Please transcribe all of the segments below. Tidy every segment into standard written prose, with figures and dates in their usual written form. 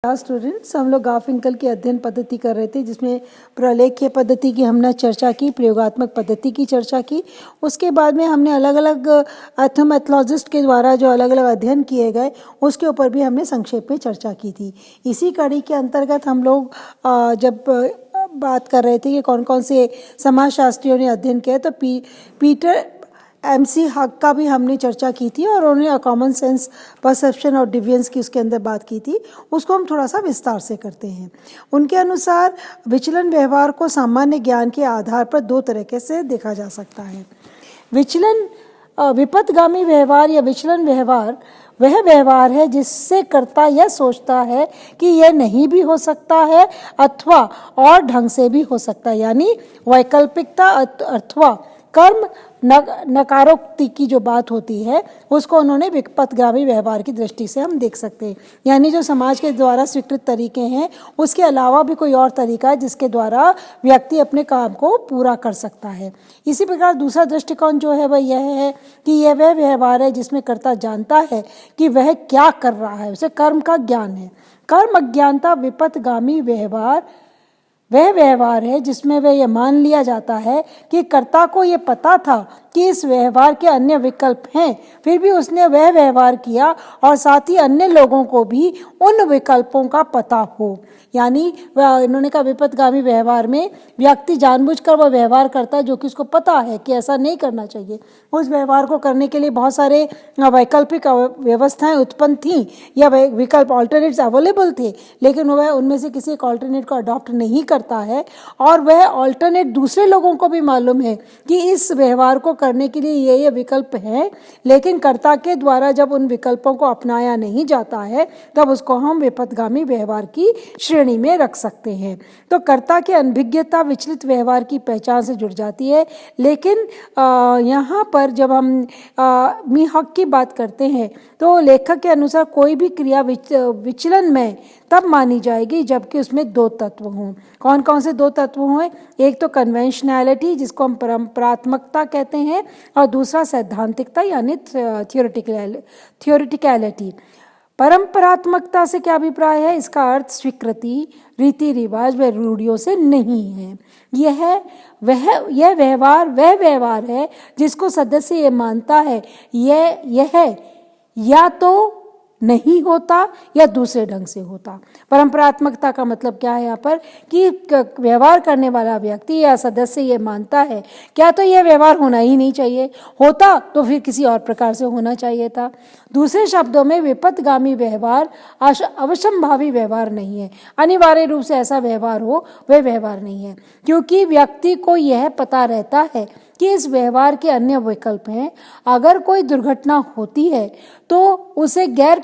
Students, हम लोग गार्फिंकल की अध्ययन पद्धति कर रहे थे जिसमें प्रलेख्य पद्धति की हमने चर्चा की, प्रयोगात्मक पद्धति की चर्चा की। उसके बाद में हमने अलग अलग एथनोमेथोलॉजिस्ट के द्वारा जो अलग अलग अध्ययन किए गए उसके ऊपर भी हमने संक्षेप में चर्चा की थी। इसी कड़ी के अंतर्गत हम लोग जब बात कर रहे थे कि कौन कौन से समाजशास्त्रियों ने अध्ययन किया, तो पीटर MC हक का भी हमने चर्चा की थी और उन्होंने कॉमन सेंस परसेप्शन और डिविएंस की उसके अंदर बात की थी। उसको हम थोड़ा सा विस्तार से करते हैं। उनके अनुसार विचलन व्यवहार को सामान्य ज्ञान के आधार पर दो तरीके से देखा जा सकता है। विचलन विपथगामी व्यवहार या विचलन व्यवहार वह व्यवहार है जिससे कर्ता यह सोचता है कि यह नहीं भी हो सकता है अथवा और ढंग से भी हो सकता है, यानी वैकल्पिकता अथवा कर्म नकारोक्ति की जो बात होती है उसको उन्होंने विपथगामी व्यवहार की दृष्टि से हम देख सकते हैं। यानी जो समाज के द्वारा स्वीकृत तरीके हैं उसके अलावा भी कोई और तरीका है जिसके द्वारा व्यक्ति अपने काम को पूरा कर सकता है। इसी प्रकार दूसरा दृष्टिकोण जो है वह यह है कि यह वह व्यवहार है जिसमें कर्ता जानता है कि वह क्या कर रहा है, उसे कर्म का ज्ञान है। कर्म अज्ञानता विपथगामी व्यवहार वह व्यवहार है जिसमें वह यह मान लिया जाता है कि कर्ता को यह पता था कि इस व्यवहार के अन्य विकल्प हैं, फिर भी उसने वह व्यवहार किया और साथ ही अन्य लोगों को भी उन विकल्पों का पता हो। यानी इन्होंने कहा विपथगामी व्यवहार में व्यक्ति जानबूझकर वह व्यवहार करता है जो कि उसको पता है कि ऐसा नहीं करना चाहिए। उस व्यवहार को करने के लिए बहुत सारे वैकल्पिक व्यवस्थाएं उत्पन्न थीं या विकल्प ऑल्टरनेट्स अवेलेबल थे, लेकिन वह उनमें से किसी एक ऑल्टरनेट को अडॉप्ट नहीं करता है और वह ऑल्टरनेट दूसरे लोगों को भी मालूम है कि इस व्यवहार को करने के लिए ये विकल्प हैं, लेकिन कर्ता के द्वारा जब उन विकल्पों को अपनाया नहीं जाता है तब उसको हम विपथगामी व्यवहार की श्रेणी में रख सकते हैं। तो कर्ता की अनभिज्ञता विचलित व्यवहार की पहचान से जुड़ जाती है। लेकिन यहाँ पर जब हम मीहक की बात करते हैं तो लेखक के अनुसार कोई भी क्रिया विचलन में तब मानी जाएगी जबकि उसमें दो तत्व हों। कौन कौन से दो तत्व हों? एक तो कन्वेंशनैलिटी जिसको हम परंपरात्मकता कहते हैं और दूसरा सैद्धांतिकता यानी थियोरिटिकलिटी। परंपरात्मकता से क्या अभिप्राय है? इसका अर्थ स्वीकृति, रीति रिवाज व रूढ़ियों से नहीं है। यह व्यवहार है जिसको सदस्य ये मानता है यह या तो नहीं होता या दूसरे ढंग से होता। परंपरात्मकता का मतलब क्या है यहाँ पर कि व्यवहार करने वाला व्यक्ति या सदस्य ये मानता है क्या तो यह व्यवहार होना ही नहीं चाहिए, होता तो फिर किसी और प्रकार से होना चाहिए था। दूसरे शब्दों में विपथगामी व्यवहार अवश्यंभावी व्यवहार नहीं है, अनिवार्य रूप से ऐसा व्यवहार हो वह व्यवहार नहीं है, क्योंकि व्यक्ति को यह पता रहता है कि इस व्यवहार के अन्य विकल्प हैं। अगर कोई दुर्घटना होती है तो उसे गैर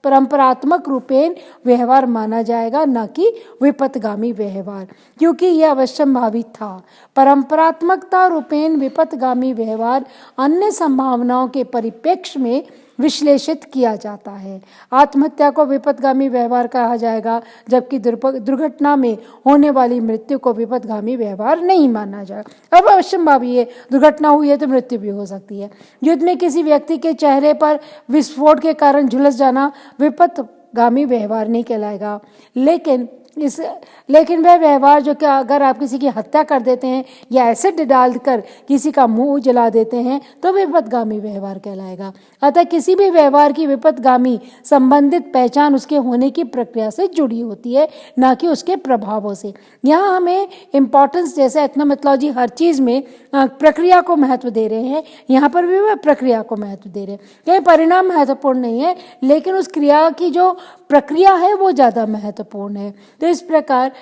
परंपरात्मक रूपेण व्यवहार माना जाएगा, न कि विपथगामी व्यवहार, क्योंकि यह अवश्यंभावी था। परंपरात्मकता रूपेण विपथगामी व्यवहार अन्य संभावनाओं के परिप्रेक्ष्य में विश्लेषित किया जाता है। आत्महत्या को विपथगामी व्यवहार कहा जाएगा, जबकि दुर्घटना में होने वाली मृत्यु को विपथगामी व्यवहार नहीं माना जाएगा। अब अवश्यंभावी है, दुर्घटना हुई है तो मृत्यु भी हो सकती है। युद्ध में किसी व्यक्ति के चेहरे पर विस्फोट के कारण झुलस जाना विपथगामी व्यवहार नहीं कहलाएगा। लेकिन वह व्यवहार जो कि अगर आप किसी की हत्या कर देते हैं या एसिड डालकर किसी का मुंह जला देते हैं तो विपथगामी व्यवहार कहलाएगा। अतः किसी भी व्यवहार की विपथगामी संबंधित पहचान उसके होने की प्रक्रिया से जुड़ी होती है, ना कि उसके प्रभावों से। यहाँ हमें इम्पोर्टेंस, जैसे एथनोमेथोलॉजी हर चीज़ में प्रक्रिया को महत्व दे रहे हैं, यहाँ पर भी वह प्रक्रिया को महत्व दे रहे हैं। कहीं परिणाम महत्वपूर्ण नहीं है, लेकिन उस क्रिया की जो प्रक्रिया है वो ज़्यादा महत्वपूर्ण है। तो इस प्रकार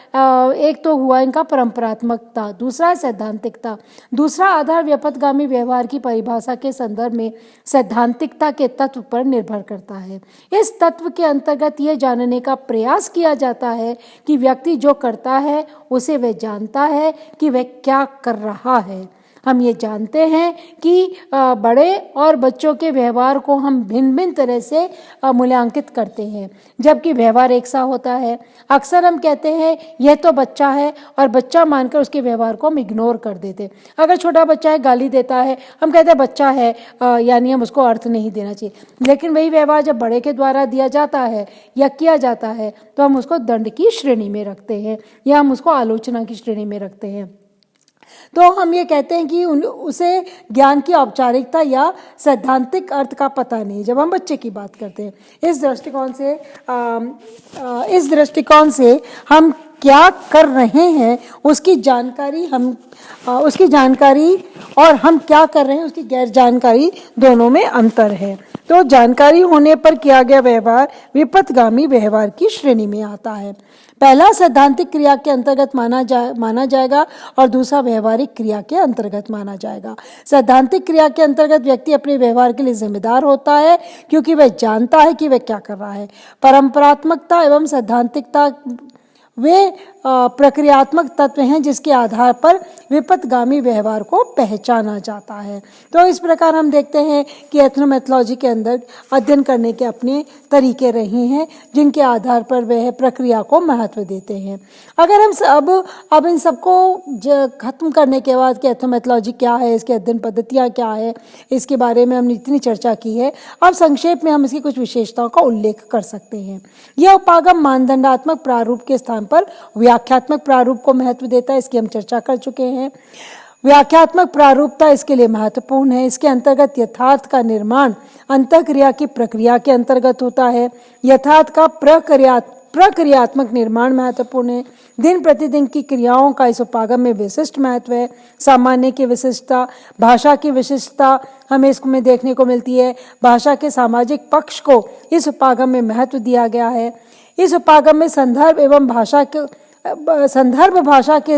एक तो हुआ इनका परंपरात्मकता, दूसरा सैद्धांतिकता। दूसरा आधार विपथगामी व्यवहार की परिभाषा के संदर्भ में सैद्धांतिकता के तत्व पर निर्भर करता है। इस तत्व के अंतर्गत यह जानने का प्रयास किया जाता है कि व्यक्ति जो करता है उसे वह जानता है कि वह क्या कर रहा है। हम ये जानते हैं कि बड़े और बच्चों के व्यवहार को हम भिन्न भिन्न तरह से मूल्यांकित करते हैं, जबकि व्यवहार एक सा होता है। अक्सर हम कहते हैं यह तो बच्चा है, और बच्चा मानकर उसके व्यवहार को हम इग्नोर कर देते। अगर छोटा बच्चा है गाली देता है, हम कहते हैं बच्चा है, यानी हम उसको अर्थ नहीं देना चाहिए। लेकिन वही व्यवहार जब बड़े के द्वारा दिया जाता है या किया जाता है तो हम उसको दंड की श्रेणी में रखते हैं या हम उसको आलोचना की श्रेणी में रखते हैं। तो हम ये कहते हैं कि उसे ज्ञान की औपचारिकता या सैद्धांतिक अर्थ का पता नहीं जब हम बच्चे की बात करते हैं। इस दृष्टिकोण से हम क्या कर रहे हैं उसकी जानकारी और हम क्या कर रहे हैं उसकी गैर जानकारी, दोनों में अंतर है। तो जानकारी होने पर किया गया व्यवहार विपथगामी व्यवहार की श्रेणी में आता है। पहला सैद्धांतिक क्रिया के अंतर्गत माना जाएगा और दूसरा व्यवहारिक क्रिया के अंतर्गत माना जाएगा। सैद्धांतिक क्रिया के अंतर्गत व्यक्ति अपने व्यवहार के लिए जिम्मेदार होता है क्योंकि वह जानता है कि वह क्या कर रहा है। परंपरात्मकता एवं सैद्धांतिकता वे प्रक्रियात्मक तत्व हैं जिसके आधार पर विपथगामी व्यवहार को पहचाना जाता है। तो इस प्रकार हम देखते हैं कि एथनोमेथोलॉजी के अंदर अध्ययन करने के अपने तरीके रहे हैं जिनके आधार पर वह प्रक्रिया को महत्व देते हैं। अगर हम अब इन सबको खत्म करने के बाद कि एथनोमेथोलॉजी क्या है, इसके अध्ययन पद्धतियाँ क्या है, इसके बारे में हमने इतनी चर्चा की है, अब संक्षेप में हम इसकी कुछ विशेषताओं का उल्लेख कर सकते हैं। यह उपागम मानदंडात्मक प्रारूप के स्थान पर व्याख्यात्मक प्रारूप को महत्व देता है, इसकी हम चर्चा कर चुके हैं। व्याख्यात्मक प्रारूपता इसके लिए महत्वपूर्ण है। इसके अंतर्गत यथार्थ का निर्माण अंतःक्रिया की प्रक्रिया के अंतर्गत होता है। यथार्थ का प्रक्रियात्मक निर्माण महत्वपूर्ण है। दिन प्रतिदिन की क्रियाओं का इस उपागम में विशिष्ट महत्व है। सामान्य की विशिष्टता, भाषा की विशिष्टता हमें इसमें देखने को मिलती है। भाषा के सामाजिक पक्ष को इस उपागम में महत्व दिया गया है। इस उपागम में संदर्भ भाषा के